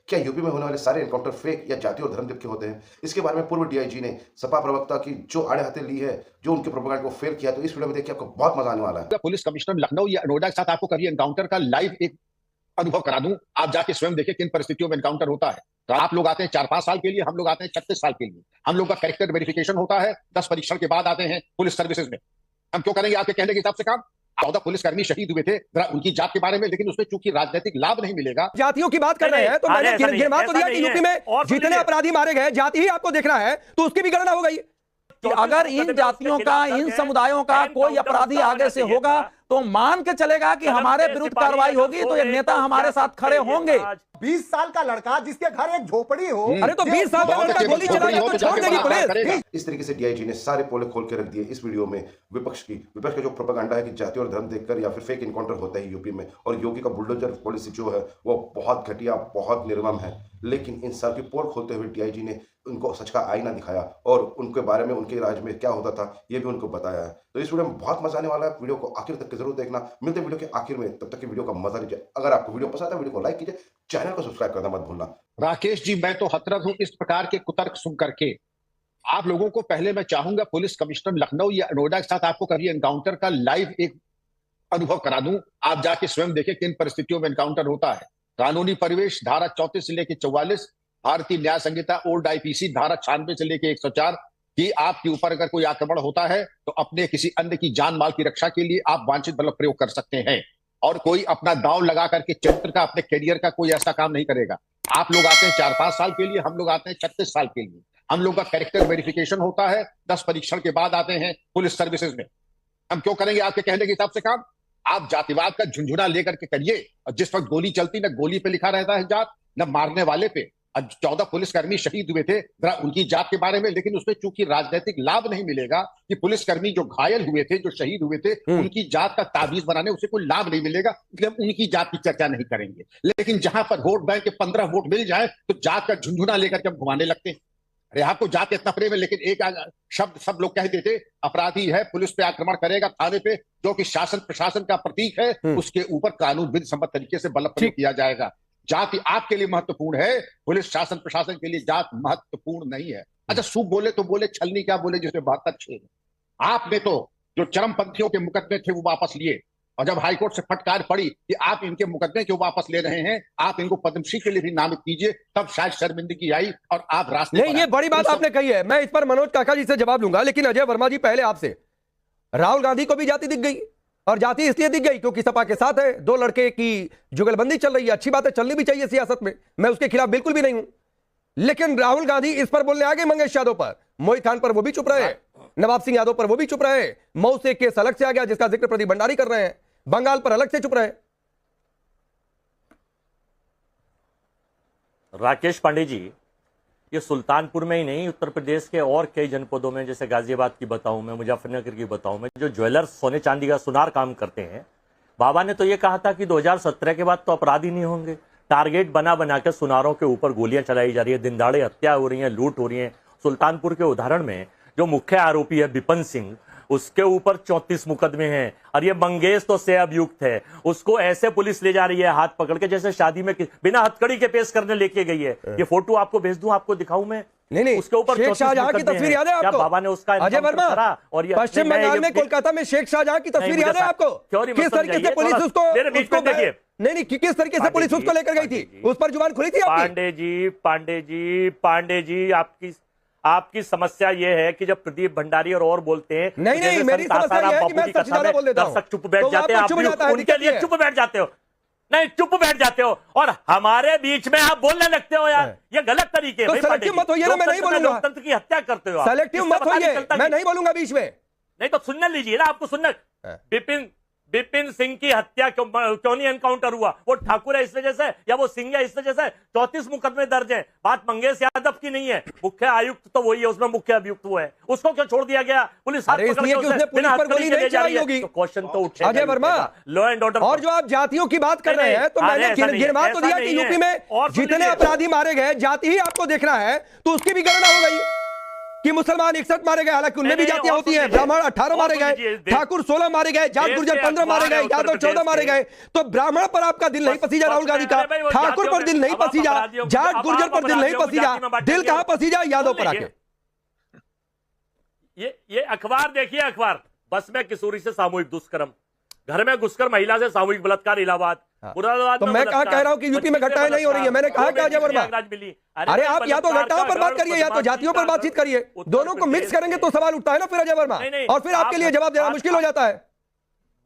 क्या यूपी में होने वाले सारे एनकाउंटर फेक या जाति और धर्म के होते हैं? इसके बारे में पूर्व डीआईजी ने सपा प्रवक्ता की जो आड़े हाथे ली है, जो उनके प्रोपेगेंडा को फेल किया, तो इस वीडियो में देखिए आपको बहुत मजा आने वाला है। पुलिस कमिश्नर लखनऊ या नोएडा के साथ आपको कभी एनकाउंटर का लाइव एक अनुभव करा दूं, आप जाके स्वयं देखिए किन परिस्थितियों में एनकाउंटर होता है। तो आप लोग आते हैं 4-5 साल के लिए, हम लोग आते हैं 36 साल के लिए। हम लोग का कैरेक्टर वेरिफिकेशन होता है, 10 परीक्षण के बाद आते हैं पुलिस सर्विसेज में। हम क्यों करेंगे आपके कहने के हिसाब से काम? 14 पुलिसकर्मी शहीद हुए थे, जरा उनकी जात के बारे में, लेकिन उसमें चूंकि राजनीतिक लाभ नहीं मिलेगा। जातियों की बात कर रहे हैं तो मैंने गिनवा तो दिया कि यूपी में जितने अपराधी मारे गए जाति ही आपको देखना है, तो उसकी भी गणना हो गई कि अगर इन जातियों का, इन समुदायों का कोई अपराधी आगे से होगा तो मान के चलेगा कि हमारे विरुद्ध कार्रवाई होगी, तो ये नेता हमारे साथ खड़े होंगे। 20 साल का लड़का जिसके घर एक झोपड़ी हो, अरे तो 20 साल का लड़का गोली चलाएगा तो छोड़ देगी पुलिस। इस तरीके से डीआईजी ने सारे पोले खोल के रख दिए इस वीडियो में। विपक्ष का जो प्रोपेगेंडा है कि जाति और धर्म देखकर या फिर फेक इनकाउंटर होता है यूपी में, और योगी का बुलडोजर पॉलिसी जो है वो बहुत घटिया, बहुत निर्मम है। लेकिन इन सब की पोल खोलते हुए डीआईजी ने उनको सच का आईना दिखाया और उनके बारे में, उनके राज्य में क्या होता था ये भी उनको बताया है। तो इस वीडियो में बहुत मजा आने वाला है, वीडियो को आखिर तक जरूर देखना। मिलते वीडियो के आखिर में, तब तक की वीडियो का मजा लीजिए। अगर आपको वीडियो पसंद है वीडियो को लाइक कीजिए, चैनल को सब्सक्राइब करना मत भूलना। राकेश जी, मैं तो हतरत हूं इस प्रकार के कुतर्क सुन करके। आप लोगों को पहले मैं चाहूंगा पुलिस कमिश्नर लखनऊ या नोएडा के साथ आपको कभी एनकाउंटर का लाइव एक अनुभव करा दूं, आप जाके स्वयं देखें किन परिस्थितियों में एनकाउंटर होता है। कानूनी परिवेश धारा 34 से लेकर 44, भारतीय न्याय संहिता ओल्ड आईपीसी धारा 96 से लेकर 104 कि आपके ऊपर अगर कोई आक्रमण होता है तो अपने किसी अन्य की जान माल की रक्षा के लिए आप वांछित बल प्रयोग कर सकते हैं, और कोई अपना दांव लगा करके चरित्र का, अपने करियर का कोई ऐसा काम नहीं करेगा। आप लोग आते हैं 4-5 साल के लिए, हम लोग आते हैं 36 साल के लिए। हम लोग का कैरेक्टर वेरिफिकेशन होता है, 10 परीक्षण के बाद आते हैं पुलिस सर्विसेज में। हम क्यों करेंगे आपके कहने के हिसाब से काम? आप जातिवाद का झुंझुना लेकर के करिए, और जिस वक्त गोली चलती न गोली पे लिखा रहता है जात, न मारने वाले पे। 14 पुलिसकर्मी शहीद हुए थे, जरा उनकी जात के बारे में, लेकिन उसमें चूंकि राजनीतिक लाभ नहीं मिलेगा कि पुलिसकर्मी जो घायल हुए थे, जो शहीद हुए थे, उनकी जात का ताबीज बनाने उसे कोई लाभ नहीं मिलेगा, इसलिए हम उनकी जात की चर्चा नहीं करेंगे। लेकिन जहां पर वोट बैंक के 15 वोट मिल जाए तो जात का झुंझुना लेकर के हम घुमाने लगते हैं। अरे आपको जात इतना प्रेम है, लेकिन एक शब्द सब लोग कह देते, अपराधी है, पुलिस पे आक्रमण करेगा, थाने पे, जो कि शासन प्रशासन का प्रतीक है, उसके ऊपर कानून विधि सम्मत तरीके से बल प्रयोग किया जाएगा। जाति आपके लिए महत्वपूर्ण है, पुलिस शासन प्रशासन के लिए जात महत्वपूर्ण नहीं है। अच्छा, सूप बोले तो बोले, छलनी क्या बोले जिसमें 72 छेद। आपने तो जो चरमपंथियों के मुकदमे थे वो वापस लिए, और जब हाईकोर्ट से फटकार पड़ी कि आप इनके मुकदमे क्यों वापस ले रहे हैं, आप इनको पद्मश्री के लिए भी नामित कीजिए, तब शायद शर्मिंदगी आई और आप रास्ते नहीं। ये बड़ी बात आपने कही है, मैं इस पर मनोज काका जी से जवाब लूंगा, लेकिन अजय वर्मा जी पहले आपसे। राहुल गांधी को भी जाति दिख गई, और जाति इसलिए दिख गई क्योंकि सपा के साथ है, 2 लड़के की जुगलबंदी चल रही है। अच्छी बात है, चलनी भी चाहिए सियासत में, मैं उसके खिलाफ बिल्कुल भी नहीं हूं। लेकिन राहुल गांधी इस पर बोलने आ गए, मंगेश यादव पर, मोहित खान पर वो भी चुप रहे, नवाब सिंह यादव पर वो भी चुप रहे, मऊ से केस अलग से आ गया जिसका जिक्र प्रदीप भंडारी कर रहे हैं, बंगाल पर अलग से चुप रहे। राकेश पांडे जी, ये सुल्तानपुर में ही नहीं, उत्तर प्रदेश के और कई जनपदों में, जैसे गाजियाबाद की बताऊं मैं, मुजफ्फरनगर की बताऊं मैं, जो ज्वेलर्स सोने चांदी का सुनार काम करते हैं, बाबा ने तो ये कहा था कि 2017 के बाद तो अपराध ही नहीं होंगे। टारगेट बना बना के सुनारों के ऊपर गोलियां चलाई जा रही है, दिन दहाड़े हत्या हो रही है, लूट हो रही है। सुल्तानपुर के उदाहरण में जो मुख्य आरोपी है विपिन सिंह, उसके ऊपर 34 मुकदमे हैं, और ये मंगेश तो से अभियुक्त है। उसको ऐसे पुलिस ले जा रही है हाथ पकड़ के, जैसे शादी में बिना हथकड़ी के पेश करने लेके गई है। ये फोटो आपको भेज दूं, आपको दिखाऊं मैं? नहीं, उसके ऊपर शेख शाहजहां की तस्वीर याद है आपको? बाबा ने उसका अजय वर्मा, और ये पश्चिम बंगाल में कोलकाता में शेख शाहजहां की तस्वीर याद है आपको? किस तरीके से पुलिस उसको नहीं, किस तरीके से पुलिस उसको लेकर गई थी? उस पर जुबान खुली थी आपकी? पांडे जी, आपकी समस्या यह है कि जब प्रदीप भंडारी और बोलते हैं, नहीं, मेरी समस्या यह है कि मैं सच ज्यादा बोल देता हूं, दर्शक चुप बैठ जाते हैं, आप उनके लिए चुप बैठ जाते हो। नहीं, चुप बैठ जाते हो, और हमारे बीच में आप बोलने लगते हो यार, ये गलत तरीके है। तो सेलेक्टिव मत होइए ना, मैं नहीं बोलूंगा। लोकतंत्र की हत्या करते हो, सेलेक्टिव मत होइए, मैं नहीं बोलूंगा बीच में। नहीं तो सुनने लीजिए ना, आपको सुनना। विपिन सिंह की हत्या क्यों नहीं एनकाउंटर हुआ? वो ठाकुर है इस वजह से, या वो सिंह है इस वजह से? 34 मुकदमे दर्ज हैं। बात मंगेश यादव की नहीं है, मुख्य आयुक्त तो वही है, उसमें मुख्य अभियुक्त वो है, उसको क्यों छोड़ दिया गया? पुलिस इसलिए कि उसने पुलिस पर गोली नहीं चलाई होगी। तो क्वेश्चन तो उठे। Ajay Verma, law and order. और जो आप जातियों की बात कर रहे हैं, तो मैंने गिनवा तो दिया कि यूपी में जितने अपराधी मारे गए जाति ही आपको देखना है, तो उसकी भी गणना हो गई। कि मुसलमान 61 मारे गए, हालांकि उनमें भी जातियां होती हैं, ब्राह्मण 18 मारे गए, ठाकुर 16 मारे गए, जाट गुर्जर 15 मारे गए, यादव 14 मारे गए। तो ब्राह्मण पर आपका दिल नहीं पसीजा राहुल गांधी का, ठाकुर पर दिल नहीं पसीजा, जाट गुर्जर पर दिल नहीं पसीजा, दिल कहां पसीजा यादव पर आके। ये अखबार देखिए, अखबार बस में किशोरी से सामूहिक दुष्कर्म, घर में घुसकर महिला से सामूहिक बलात्कार इलाहाबाद, मुरादाबाद तो मैं कहा कह रहा हूं कि यूपी में घटनाएं नहीं हो रही है, मैंने कहा कि अजय वर्मा, अरे आप या तो घटनाओं पर बात करिए या तो जातियों पर बातचीत करिए, दोनों को मिक्स करेंगे तो सवाल उठता है ना फिर अजय वर्मा, और फिर आपके लिए जवाब देना मुश्किल हो जाता है।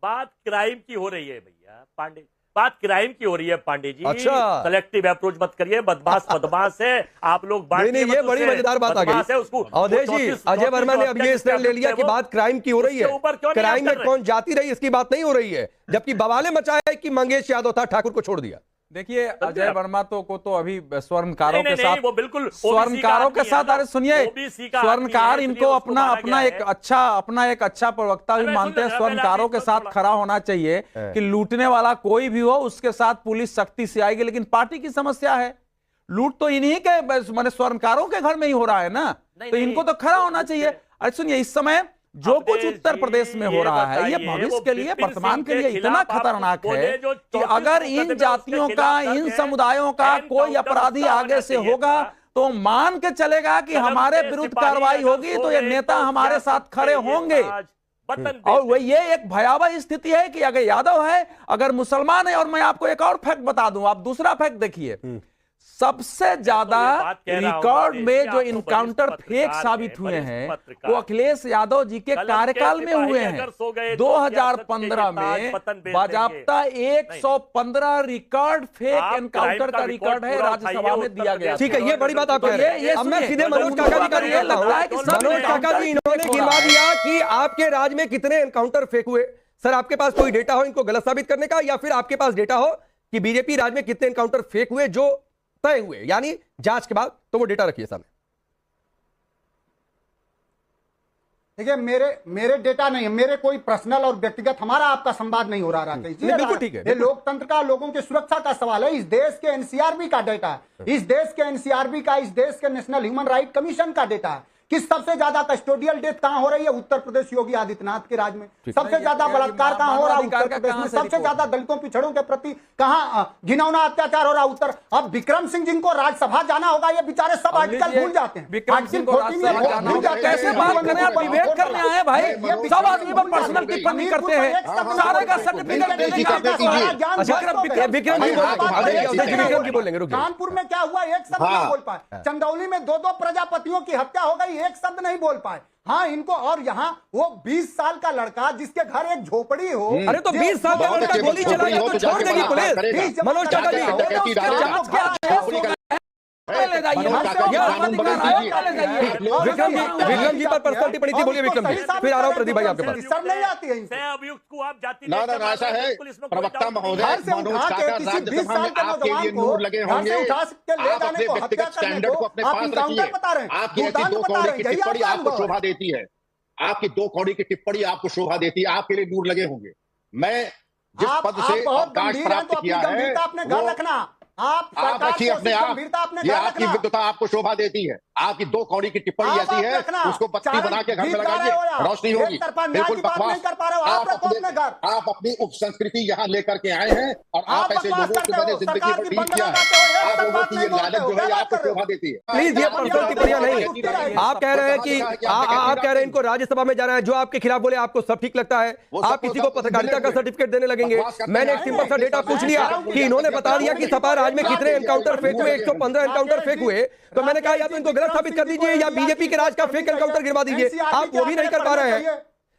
बात क्राइम की हो रही है भैया पांडे, बात क्राइम की हो रही है पांडे जी। अच्छा, सेलेक्टिव अप्रोच मत करिए, बदमाश है आप लोग। नहीं, ये बड़ी मजेदार बात आ गई अवधेश जी। अजय वर्मा ने अब ये स्टैंड ले लिया कि बात क्राइम की हो रही है, क्राइम में कौन जाति रही इसकी बात नहीं हो रही है, जबकि बवाले मचाया कि मंगेश यादव था, ठाकुर को छोड़ दिया। देखिए अजय वर्मा को तो अभी स्वर्णकारों के साथ, वो बिल्कुल स्वर्णकारों के साथ, अरे सुनिए, स्वर्णकार इनको अपना एक अच्छा प्रवक्ता भी मानते हैं। स्वर्णकारों के साथ खड़ा होना चाहिए कि लूटने वाला कोई भी हो उसके साथ पुलिस सख्ती से आएगी, लेकिन पार्टी की समस्या है लूट तो इन्हीं के माने स्वर्णकारों के घर में ही हो रहा है ना, तो इनको तो खड़ा होना चाहिए। अरे सुनिए, इस समय जो कुछ उत्तर प्रदेश में हो रहा है ये भविष्य के लिए, वर्तमान के लिए इतना खतरनाक है कि अगर इन जातियों का, इन समुदायों का कोई अपराधी आगे से होगा तो मान के चलेगा कि हमारे विरुद्ध कार्रवाई होगी, तो ये नेता हमारे साथ खड़े होंगे। और वही ये एक भयावह स्थिति है कि अगर यादव है, अगर मुसलमान है, और मैं आपको एक और फैक्ट बता दूं, आप दूसरा फैक्ट देखिए, सबसे ज्यादा रिकॉर्ड में जो इनकाउंटर फेक साबित हुए हैं वो अखिलेश यादव जी के कार्यकाल में हुए हैं। 2015 में बाजाबता 115 रिकॉर्ड फेक एनकाउंटर का रिकॉर्ड है, राज्यसभा में दिया गया। ठीक है, ये बड़ी बात आप कह रहे हैं। अब मैं सीधे मनोज काका जी का ये लगता है कि मनोज काका जी इन्होंने गिनवा दिया कि आपके राज्य में कितने एनकाउंटर फेक हुए। सर आपके पास कोई डेटा हो इनको गलत साबित करने का, या फिर आपके पास डेटा हो कि बीजेपी राज्य में कितने एनकाउंटर फेक हुए जो तय हुए, यानी जांच के बाद, तो वो डेटा रखिए सामने। देखिए मेरे डेटा नहीं है, मेरे कोई पर्सनल और व्यक्तिगत हमारा आपका संवाद नहीं हो रहा राकेश जी। बिल्कुल ठीक है, ये लोकतंत्र का, लोगों की सुरक्षा का सवाल है। इस देश के एनसीआरबी का डेटा है, इस देश के एनसीआरबी का, इस देश के नेशनल ह्यूमन राइट कमीशन का डेटा है कि सबसे ज्यादा कस्टोडियल डेथ कहां हो रही है, उत्तर प्रदेश योगी आदित्यनाथ के राज्य में। सबसे ज्यादा बलात्कार कहां हो रहा है, उत्तर प्रदेश में। सबसे ज्यादा दलितों पिछड़ों के प्रति कहां घिनौना अत्याचार हो रहा है, उत्तर। अब विक्रम सिंह जिनको राज्यसभा जाना होगा, ये बेचारे सब आर्टिकल भूल जाते हैं। कैसे बात करें, आप डिबेट करने आए भाई, सब आदमी पर पर्सनल टिप्पणी करते हैं, सारे का सर्टिफिकेट विक्रम जी बोलेंगे। कानपुर में क्या हुआ, एक शब्द नहीं बोल पाए। चंदौली में 2 प्रजापतियों की हत्या हो गई, एक शब्द नहीं बोल पाए। हाँ इनको, और यहाँ वो 20 साल का लड़का जिसके घर एक झोपड़ी हो, अरे तो 20 साल का लड़का गोली चलाएगा तो छोड़ देगी पुलिस। मनोज काका जी, विक्रम जी पर पर्सनल टिप्पणी थी, बोलिए विक्रम जी, फिर आ रहा हूं प्रदीप भाई आपके पास। सर नहीं आती है अभियुक्त को आप जाति ना ऐसा है प्रवक्ता महोदय, मनोज काका राज्यसभा में आपके लिए नूर लगे होंगे। आप अपने व्यक्तिगत स्टैंडर्ड को अपने पास रखिए। आपकी ऐसी 2 कौड़ी की टिप्पणी आपको शोभा देती है, आपकी 2 कौड़ी की टिप्पणी आपको शोभा देती है, आपके लिए नूर लगे होंगे। मैं जिस पद से अवकाश प्राप्त किया है अपने घर रखना, आप रखिए अपने आप, ये आपकी विद्वता आपको शोभा देती है। आपकी 2 कौड़ी की टिप्पणी ऐसी है, उसको बत्ती बना के घर में लगाइए, रोशनी होगी। बिल्कुल बकवास। आप अपनी उप संस्कृति यहाँ लेकर के आए हैं और आप ऐसे लोगों की वजह जिंदगी पर ठीक किया है। आप लोगों की ये लालच जो है आपको शोभा देती है। प्लीज ये पर्सनल टिप्पणियां नहीं। आप कह रहे हैं कि आप कह रहे हैं इनको राज्यसभा में जाना है, जो आपके खिलाफ बोले आपको सब ठीक लगता है, आप किसी को पत्रकारिता का सर्टिफिकेट देने लगेंगे। मैंने एक सिंपल सा डेटा पूछ लिया कि इन्होंने बता दिया कि सपा राज्य में कितने एनकाउंटर फेक हुए, 115 एनकाउंटर फेक हुए। तो मैंने कहा या तो इनको गलत साबित कर दीजिए या बीजेपी के राज का फेक एनकाउंटर गिरवा दीजिए। आप वो भी नहीं कर पा रहे हैं,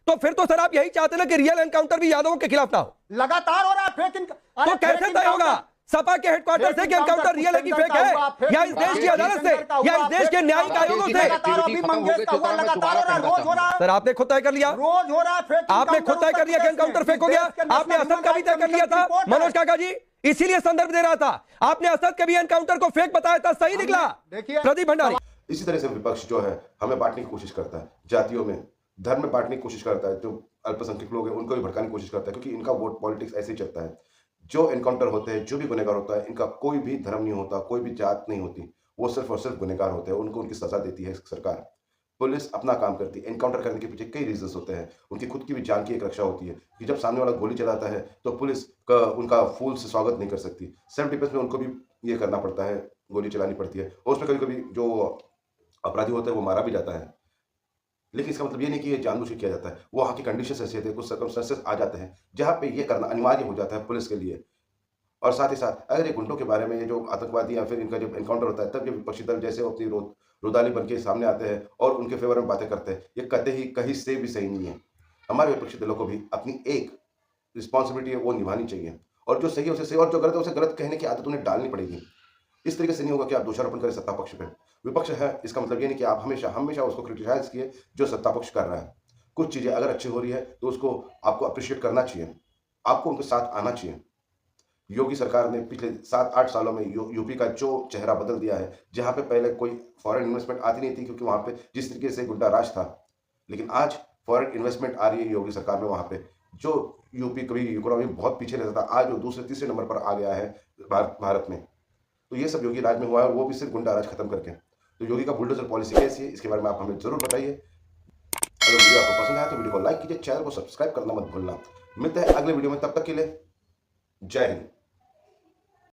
तो फिर तो सर आप यही चाहते ना कि रियल एनकाउंटर भी यादवों के खिलाफ ना हो। लगातार हो रहा है फेक। तो कैसे तय होगा सपा के हेडक्वार्टर से कि एनकाउंटर रियल है कि फेक है, या इस देश की अदालत से, या इस देश के न्यायिक आयोगों से? सर आपने खुद तय कर लिया, रोज हो रहा है, आपने खुद तय कर लिया कि एनकाउंटर फेक हो गया। आपने असद का भी तय कर लिया था मनोज काका जी, इसीलिए संदर्भ दे रहा था। आपने असद के भी एनकाउंटर को फेक बताया था, सही निकला। प्रदीप भंडारी इसी तरह से विपक्ष जो है हमें बांटने की कोशिश करता है, जातियों में, धर्म में बांटने की कोशिश करता है। जो अल्पसंख्यक लोग हैं उनको भी भड़काने की कोशिश करता है, क्योंकि इनका वोट पॉलिटिक्स ऐसे ही चलता है। जो एनकाउंटर होते हैं, जो भी गुनहगार होता है, इनका कोई भी धर्म नहीं होता, कोई भी जात नहीं होती, वो सिर्फ और सिर्फ गुनहगार होते हैं, उनको उनकी सजा देती है सरकार। पुलिस अपना काम करती है। एनकाउंटर करने के पीछे कई रीजंस होते हैं, उनकी खुद की भी जान की एक रक्षा होती है कि जब सामने वाला गोली चलाता है तो पुलिस का उनका फूल से स्वागत नहीं कर सकती। सेल्फ डिफेंस में उनको भी ये करना पड़ता है, गोली चलानी पड़ती है, और उसमें कभी कभी जो अपराधी होता है वो मारा भी जाता है। लेकिन इसका मतलब ये नहीं कि ये जानबूझ के किया जाता है। वहाँ की कंडीशन ऐसे थे, कुछ सर्कमस्टेंसेस आ जाते हैं जहाँ पे ये करना अनिवार्य हो जाता है पुलिस के लिए। और साथ ही साथ अगर ये गुंडों के बारे में, ये जो आतंकवादी या फिर इनका जब एनकाउंटर होता है, तब जब विपक्षी दल जैसे अपनी रुदाली बन के सामने आते हैं और उनके फेवर में बातें करते हैं, ये कहते ही कहीं से भी सही नहीं है। हमारे विपक्षी दलों को भी अपनी एक रिस्पॉन्सिबिलिटी है वो निभानी चाहिए, और जो सही है उसे सही, और जो गलत है उसे गलत कहने की आदत उन्हें डालनी पड़ेगी। इस तरीके से नहीं होगा कि आप दोषारोपण करें सत्ता पक्ष पे। विपक्ष है इसका मतलब ये नहीं कि आप हमेशा हमेशा उसको क्रिटिसाइज किए जो सत्ता पक्ष कर रहा है। कुछ चीज़ें अगर अच्छी हो रही है तो उसको आपको अप्रिशिएट करना चाहिए, आपको उनके साथ आना चाहिए। योगी सरकार ने पिछले 7-8 सालों में यूपी का जो चेहरा बदल दिया है, जहाँ पे पहले कोई फॉरेन इन्वेस्टमेंट आती नहीं थी क्योंकि वहाँ पे जिस तरीके से गुंडा राज था, लेकिन आज फॉरेन इन्वेस्टमेंट आ रही है योगी सरकार में। वहाँ पे जो यूपी कभी इकोनॉमी बहुत पीछे रहता था, आज वो दूसरे तीसरे नंबर पर आ गया है भारत में। तो ये सब योगी राज में हुआ है, और वो भी सिर्फ गुंडा राज खत्म करके। तो योगी का बुलडोजर पॉलिसी कैसी है, इसके बारे में आप हमें जरूर बताइए। अगर वीडियो आपको पसंद आया तो वीडियो को लाइक कीजिए, चैनल को सब्सक्राइब करना मत भूलना। मिलते हैं अगले वीडियो में, तब तक के लिए जय हिंद।